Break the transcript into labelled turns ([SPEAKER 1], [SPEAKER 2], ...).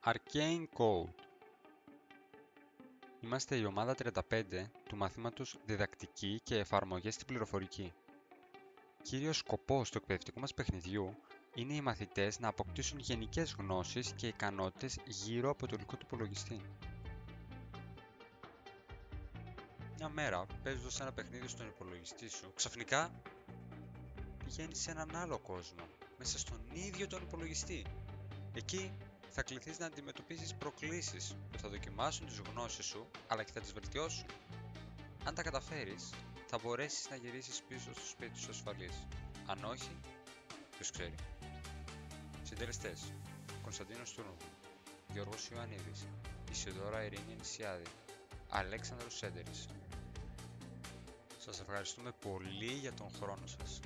[SPEAKER 1] Arcane Code. Είμαστε η ομάδα 35 του μαθήματος Διδακτική και Εφαρμογές στην Πληροφορική. Κύριος σκοπός του εκπαιδευτικού μας παιχνιδιού είναι οι μαθητές να αποκτήσουν γενικές γνώσεις και ικανότητες γύρω από το υλικό του υπολογιστή. Μια μέρα, παίζοντας ένα παιχνίδι στον υπολογιστή σου, ξαφνικά πηγαίνεις σε έναν άλλο κόσμο, μέσα στον ίδιο τον υπολογιστή. Εκεί θα κληθείς να αντιμετωπίσεις προκλήσεις που θα δοκιμάσουν τις γνώσεις σου, αλλά και θα τις βελτιώσουν. Αν τα καταφέρεις, θα μπορέσεις να γυρίσεις πίσω στο σπίτι σου ασφαλής. Αν όχι, ποιος ξέρει. Συντελεστές: Κωνσταντίνος Τούρνοβου, Γιώργος Ιωαννίδης, Ισιδώρα Ειρήνη Νησιάδη, Αλέξανδρος Σέντερης. Σας ευχαριστούμε πολύ για τον χρόνο σας.